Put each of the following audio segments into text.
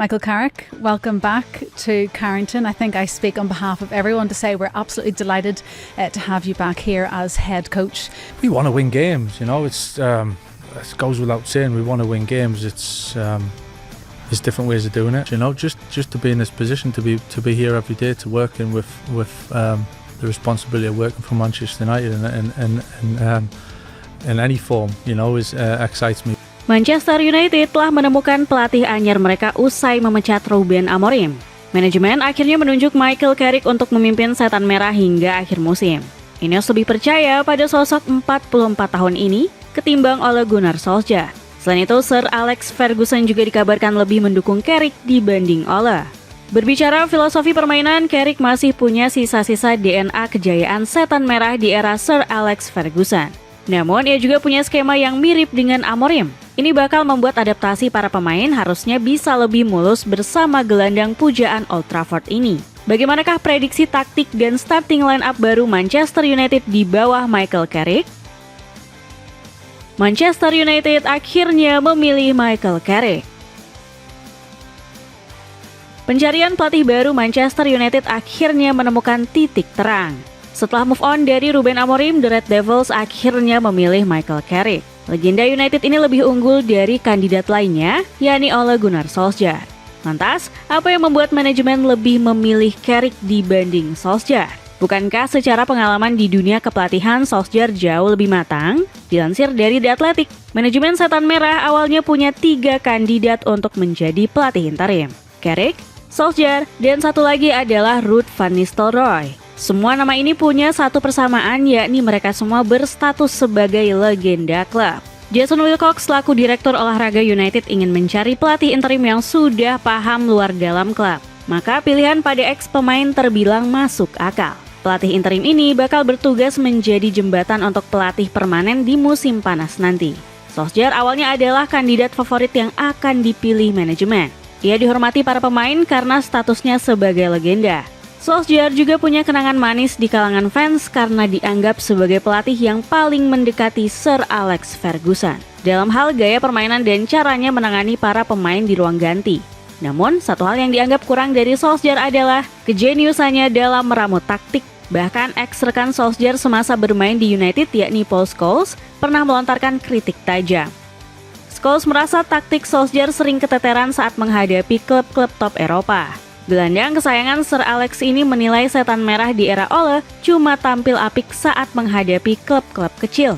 Michael Carrick, welcome back to Carrington. I think I speak on behalf of everyone to say we're absolutely delighted to have you back here as head coach. We want to win games, you know. It goes without saying. We want to win games. There's different ways of doing it, you know. Just to be in this position, to be here every day, to working with the responsibility of working for Manchester United in any form, you know, excites me. Manchester United telah menemukan pelatih anyar mereka usai memecat Ruben Amorim. Manajemen akhirnya menunjuk Michael Carrick untuk memimpin Setan Merah hingga akhir musim. Ineos lebih percaya pada sosok 44 tahun ini ketimbang Ole Gunnar Solskjaer. Selain itu, Sir Alex Ferguson juga dikabarkan lebih mendukung Carrick dibanding Ole. Berbicara filosofi permainan, Carrick masih punya sisa-sisa DNA kejayaan Setan Merah di era Sir Alex Ferguson. Namun, ia juga punya skema yang mirip dengan Amorim. Ini bakal membuat adaptasi para pemain harusnya bisa lebih mulus bersama gelandang pujaan Old Trafford ini. Bagaimanakah prediksi taktik dan starting line-up baru Manchester United di bawah Michael Carrick? Manchester United akhirnya memilih Michael Carrick. Pencarian pelatih baru Manchester United akhirnya menemukan titik terang. Setelah move on dari Ruben Amorim, The Red Devils akhirnya memilih Michael Carrick. Legenda United ini lebih unggul dari kandidat lainnya, yakni Ole Gunnar Solskjaer. Lantas, apa yang membuat manajemen lebih memilih Carrick dibanding Solskjaer? Bukankah secara pengalaman di dunia kepelatihan Solskjaer jauh lebih matang? Dilansir dari The Athletic, manajemen Setan Merah awalnya punya 3 kandidat untuk menjadi pelatih interim. Carrick, Solskjaer, dan satu lagi adalah Ruud van Nistelrooy. Semua nama ini punya satu persamaan, yakni mereka semua berstatus sebagai legenda klub. Jason Wilcox selaku direktur olahraga United ingin mencari pelatih interim yang sudah paham luar dalam klub. Maka pilihan pada ex-pemain terbilang masuk akal. Pelatih interim ini bakal bertugas menjadi jembatan untuk pelatih permanen di musim panas nanti. Solskjaer awalnya adalah kandidat favorit yang akan dipilih manajemen. Ia dihormati para pemain karena statusnya sebagai legenda. Solskjaer juga punya kenangan manis di kalangan fans karena dianggap sebagai pelatih yang paling mendekati Sir Alex Ferguson dalam hal gaya permainan dan caranya menangani para pemain di ruang ganti. Namun, satu hal yang dianggap kurang dari Solskjaer adalah kejeniusannya dalam meramu taktik. Bahkan ex-rekan Solskjaer semasa bermain di United yakni Paul Scholes pernah melontarkan kritik tajam. Scholes merasa taktik Solskjaer sering keteteran saat menghadapi klub-klub top Eropa. Gelandang kesayangan Sir Alex ini menilai Setan Merah di era Ole cuma tampil apik saat menghadapi klub-klub kecil.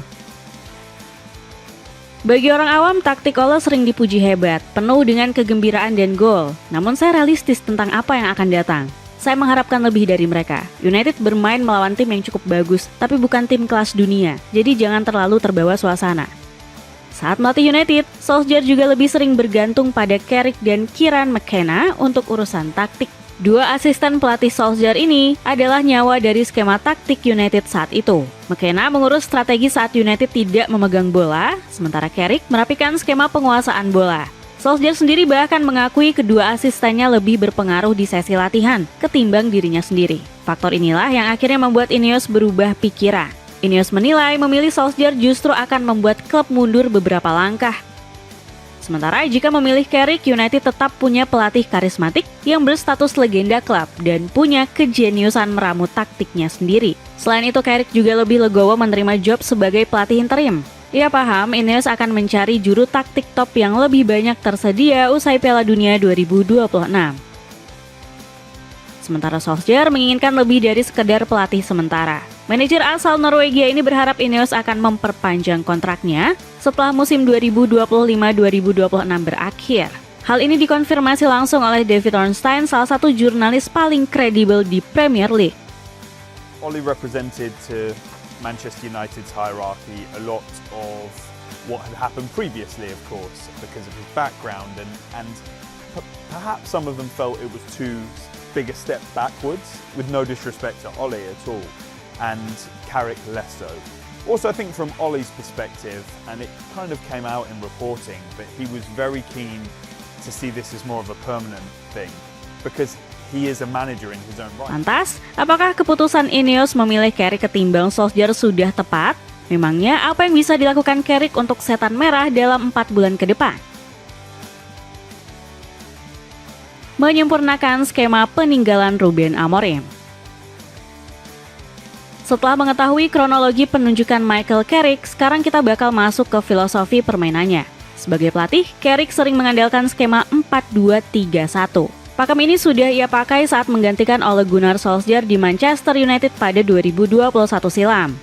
Bagi orang awam, taktik Ole sering dipuji hebat, penuh dengan kegembiraan dan gol. Namun saya realistis tentang apa yang akan datang. Saya mengharapkan lebih dari mereka. United bermain melawan tim yang cukup bagus, tapi bukan tim kelas dunia, jadi jangan terlalu terbawa suasana. Saat melatih United, Solskjaer juga lebih sering bergantung pada Carrick dan Kieran McKenna untuk urusan taktik. Dua asisten pelatih Solskjaer ini adalah nyawa dari skema taktik United saat itu. McKenna mengurus strategi saat United tidak memegang bola, sementara Carrick merapikan skema penguasaan bola. Solskjaer sendiri bahkan mengakui kedua asistennya lebih berpengaruh di sesi latihan ketimbang dirinya sendiri. Faktor inilah yang akhirnya membuat Ineos berubah pikiran. Ineos menilai memilih Solskjaer justru akan membuat klub mundur beberapa langkah. Sementara jika memilih Carrick, United tetap punya pelatih karismatik yang berstatus legenda klub dan punya kejeniusan meramu taktiknya sendiri. Selain itu, Carrick juga lebih legowo menerima job sebagai pelatih interim. Ia paham Ineos akan mencari juru taktik top yang lebih banyak tersedia usai Piala Dunia 2026. Sementara Solskjaer menginginkan lebih dari sekedar pelatih sementara. Manajer asal Norwegia ini berharap Ineos akan memperpanjang kontraknya setelah musim 2025-2026 berakhir. Hal ini dikonfirmasi langsung oleh David Ornstein, salah satu jurnalis paling kredibel di Premier League. Ole represented to Manchester United's hierarchy a lot of what had happened previously, of course, because of his background, and perhaps some of them felt it was too big a step backwards, with no disrespect to Ole at all, and Carrick less so. Also, I think from Ole's perspective, and it kind of came out in reporting, but he was very keen to see this as more of a permanent thing, because he is a manager in his own right. Lantas, apakah keputusan Ineos memilih Carrick ketimbang Solskjaer sudah tepat? Memangnya apa yang bisa dilakukan Carrick untuk Setan Merah dalam 4 bulan ke depan? menyempurnakan skema peninggalan Ruben Amorim. Setelah mengetahui kronologi penunjukan Michael Carrick, sekarang kita bakal masuk ke filosofi permainannya. Sebagai pelatih, Carrick sering mengandalkan skema 4-2-3-1. Pakem ini sudah ia pakai saat menggantikan Ole Gunnar Solskjaer di Manchester United pada 2021 silam.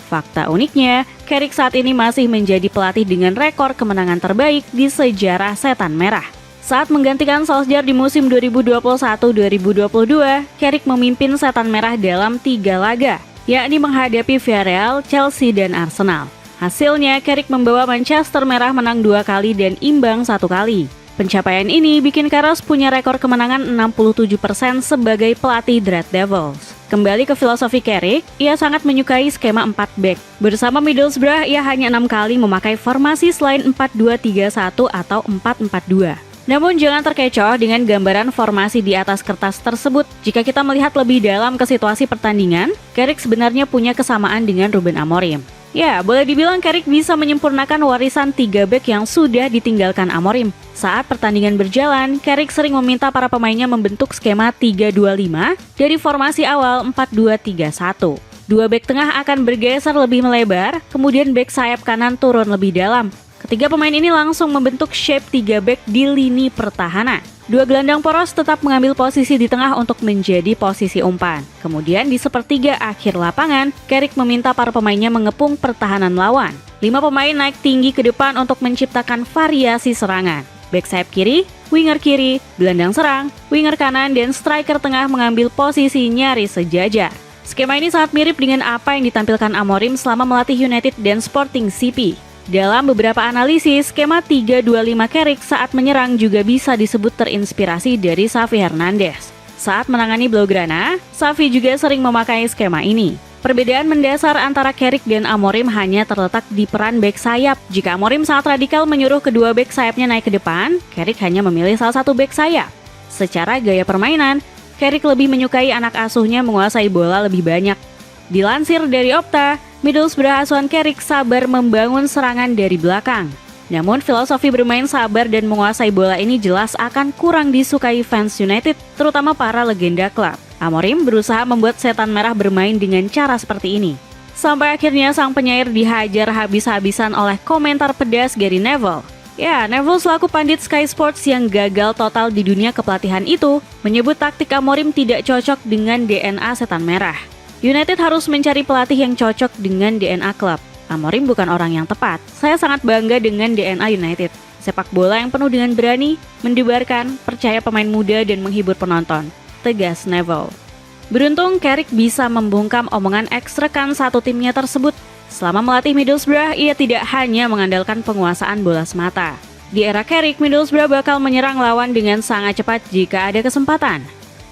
Fakta uniknya, Carrick saat ini masih menjadi pelatih dengan rekor kemenangan terbaik di sejarah Setan Merah. Saat menggantikan Solskjaer di musim 2021-2022, Carrick memimpin Setan Merah dalam 3 laga, yakni menghadapi Villarreal, Chelsea, dan Arsenal. Hasilnya, Carrick membawa Manchester Merah menang 2 kali dan imbang 1 kali. Pencapaian ini bikin Carrick punya rekor kemenangan 67% sebagai pelatih The Red Devils. Kembali ke filosofi Carrick, ia sangat menyukai skema 4 back. Bersama Middlesbrough, ia hanya 6 kali memakai formasi selain 4-2-3-1 atau 4-4-2. Namun jangan terkecoh dengan gambaran formasi di atas kertas tersebut. Jika kita melihat lebih dalam ke situasi pertandingan, Carrick sebenarnya punya kesamaan dengan Ruben Amorim. Ya, boleh dibilang Carrick bisa menyempurnakan warisan 3 back yang sudah ditinggalkan Amorim. Saat pertandingan berjalan, Carrick sering meminta para pemainnya membentuk skema 3-2-5 dari formasi awal 4-2-3-1. 2 back tengah akan bergeser lebih melebar, kemudian back sayap kanan turun lebih dalam. Ketiga pemain ini langsung membentuk shape 3 back di lini pertahanan. 2 gelandang poros tetap mengambil posisi di tengah untuk menjadi posisi umpan. Kemudian di sepertiga akhir lapangan, Carrick meminta para pemainnya mengepung pertahanan lawan. 5 pemain naik tinggi ke depan untuk menciptakan variasi serangan. Back sayap kiri, winger kiri, gelandang serang, winger kanan, dan striker tengah mengambil posisi nyaris sejajar. Skema ini sangat mirip dengan apa yang ditampilkan Amorim selama melatih United dan Sporting CP. Dalam beberapa analisis, skema 3-2-5 Carrick saat menyerang juga bisa disebut terinspirasi dari Xavi Hernandez. Saat menangani Blaugrana, Xavi juga sering memakai skema ini. Perbedaan mendasar antara Carrick dan Amorim hanya terletak di peran bek sayap. Jika Amorim sangat radikal menyuruh kedua bek sayapnya naik ke depan, Carrick hanya memilih salah satu bek sayap. Secara gaya permainan, Carrick lebih menyukai anak asuhnya menguasai bola lebih banyak. Dilansir dari Opta, Middlesbrough asuhan Carrick sabar membangun serangan dari belakang. Namun filosofi bermain sabar dan menguasai bola ini jelas akan kurang disukai fans United, terutama para legenda klub. Amorim berusaha membuat Setan Merah bermain dengan cara seperti ini. Sampai akhirnya sang penyair dihajar habis-habisan oleh komentar pedas Gary Neville. Ya, Neville selaku pandit Sky Sports yang gagal total di dunia kepelatihan itu, menyebut taktik Amorim tidak cocok dengan DNA Setan Merah. United harus mencari pelatih yang cocok dengan DNA klub. Amorim bukan orang yang tepat. Saya sangat bangga dengan DNA United. Sepak bola yang penuh dengan berani, mendebarkan, percaya pemain muda dan menghibur penonton. Tegas Neville. Beruntung Carrick bisa membungkam omongan ex-rekan satu timnya tersebut. Selama melatih Middlesbrough, ia tidak hanya mengandalkan penguasaan bola semata. Di era Carrick, Middlesbrough bakal menyerang lawan dengan sangat cepat jika ada kesempatan.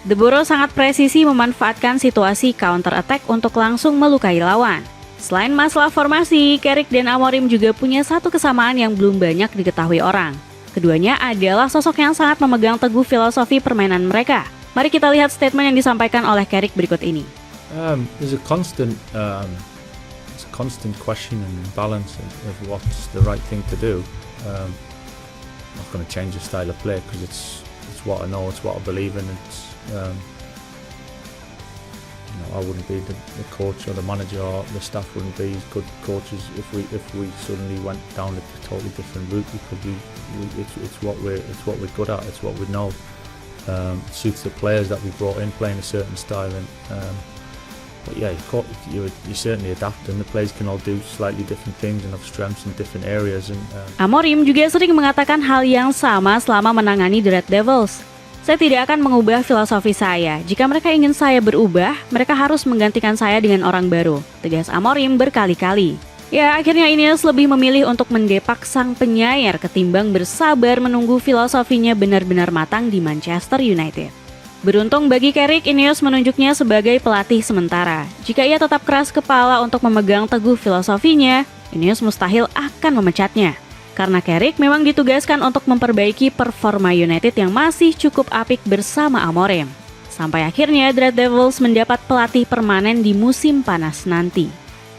The Borough sangat presisi memanfaatkan situasi counter attack untuk langsung melukai lawan. Selain masalah formasi, Carrick dan Amorim juga punya satu kesamaan yang belum banyak diketahui orang. Keduanya adalah sosok yang sangat memegang teguh filosofi permainan mereka. Mari kita lihat statement yang disampaikan oleh Carrick berikut ini. There's a constant question and balance of what's the right thing to do. I'm not going to change the style of play because it's what I know, it's what I believe in. I wouldn't be the coach or the manager, or the staff wouldn't be as good coaches if we suddenly went down a totally different route. It's what we're good at. It's what we know. It suits the players that we brought in playing a certain style, but yeah, you certainly adapt, and the players can all do slightly different things and have strengths in different areas. Amorim juga sering mengatakan hal yang sama selama menangani The Red Devils. Saya tidak akan mengubah filosofi saya. Jika mereka ingin saya berubah, mereka harus menggantikan saya dengan orang baru. Tegas Amorim berkali-kali. Ya, akhirnya Ineos lebih memilih untuk mendepak sang penyair ketimbang bersabar menunggu filosofinya benar-benar matang di Manchester United. Beruntung bagi Carrick, Ineos menunjuknya sebagai pelatih sementara. Jika ia tetap keras kepala untuk memegang teguh filosofinya, Ineos mustahil akan memecatnya. Karena Carrick memang ditugaskan untuk memperbaiki performa United yang masih cukup apik bersama Amorim. Sampai akhirnya The Red Devils mendapat pelatih permanen di musim panas nanti.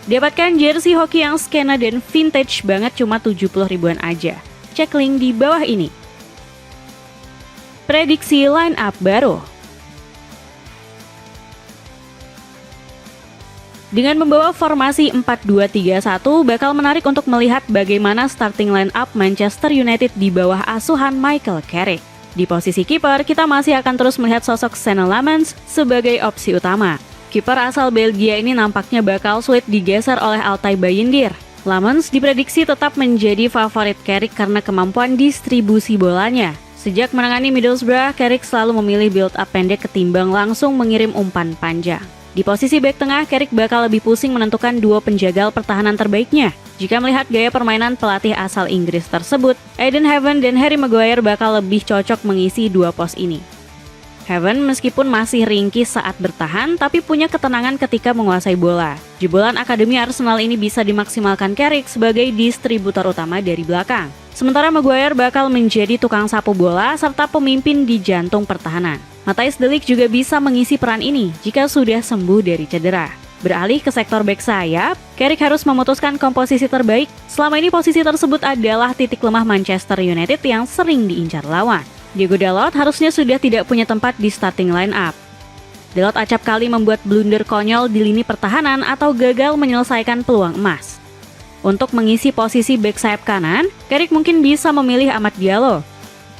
Dapatkan jersey hoki yang skena dan vintage banget cuma 70 ribuan aja. Cek link di bawah ini. prediksi line up baru. Dengan membawa formasi 4-2-3-1, bakal menarik untuk melihat bagaimana starting line up Manchester United di bawah asuhan Michael Carrick. Di posisi kiper, kita masih akan terus melihat sosok Senne Lammens sebagai opsi utama. Kiper asal Belgia ini nampaknya bakal sulit digeser oleh Altay Bayindir. Lammens diprediksi tetap menjadi favorit Carrick karena kemampuan distribusi bolanya. Sejak menangani Middlesbrough, Carrick selalu memilih build-up pendek ketimbang langsung mengirim umpan panjang. Di posisi bek tengah, Carrick bakal lebih pusing menentukan duo penjagal pertahanan terbaiknya. Jika melihat gaya permainan pelatih asal Inggris tersebut, Eden Heaven dan Harry Maguire bakal lebih cocok mengisi dua pos ini. Heaven meskipun masih ringkih saat bertahan, tapi punya ketenangan ketika menguasai bola. Jebolan Akademi Arsenal ini bisa dimaksimalkan Carrick sebagai distributor utama dari belakang. Sementara Maguire bakal menjadi tukang sapu bola serta pemimpin di jantung pertahanan. Matthijs de Ligt juga bisa mengisi peran ini jika sudah sembuh dari cedera. Beralih ke sektor bek sayap, Carrick harus memutuskan komposisi terbaik. Selama ini posisi tersebut adalah titik lemah Manchester United yang sering diincar lawan. Diogo Dalot harusnya sudah tidak punya tempat di starting line up. Dalot acap kali membuat blunder konyol di lini pertahanan atau gagal menyelesaikan peluang emas. Untuk mengisi posisi bek sayap kanan, Carrick mungkin bisa memilih Amad Diallo.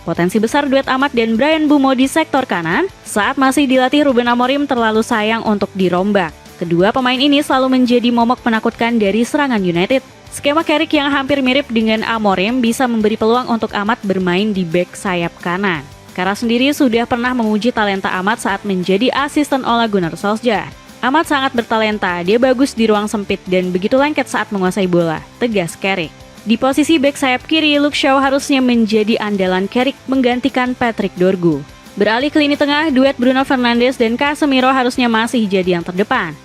Potensi besar duet Amad dan Bryan Mbeumo di sektor kanan saat masih dilatih Ruben Amorim terlalu sayang untuk dirombak. Kedua pemain ini selalu menjadi momok menakutkan dari serangan United. Skema Carrick yang hampir mirip dengan Amorim bisa memberi peluang untuk Amad bermain di bek sayap kanan. Carragher sendiri sudah pernah memuji talenta Amad saat menjadi asisten Ole Gunnar Solskjaer. Amad sangat bertalenta, dia bagus di ruang sempit dan begitu lengket saat menguasai bola, tegas Carrick. Di posisi bek sayap kiri, Luke Shaw harusnya menjadi andalan Carrick menggantikan Patrick Dorgu. Beralih ke lini tengah, duet Bruno Fernandes dan Casemiro harusnya masih jadi yang terdepan.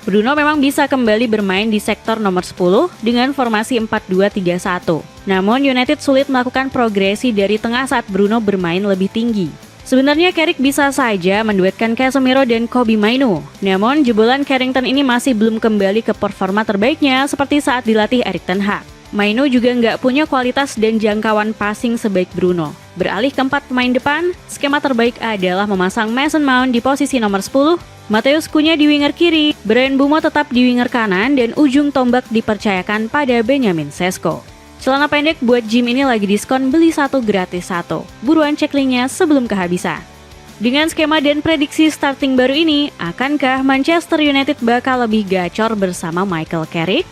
Bruno memang bisa kembali bermain di sektor nomor 10 dengan formasi 4-2-3-1. Namun United sulit melakukan progresi dari tengah saat Bruno bermain lebih tinggi. Sebenarnya Carrick bisa saja menduetkan Casemiro dan Kobbie Mainoo. Namun jebolan Carrington ini masih belum kembali ke performa terbaiknya seperti saat dilatih Erik ten Hag. Mainoo juga nggak punya kualitas dan jangkauan passing sebaik Bruno. Beralih ke 4 pemain depan, skema terbaik adalah memasang Mason Mount di posisi nomor 10, Matheus Cunha di winger kiri, Bryan Mbeumo tetap di winger kanan, dan ujung tombak dipercayakan pada Benjamin Sesko. Celana pendek buat gym ini lagi diskon beli 1 gratis 1. Buruan cek linknya sebelum kehabisan. Dengan skema dan prediksi starting baru ini, akankah Manchester United bakal lebih gacor bersama Michael Carrick?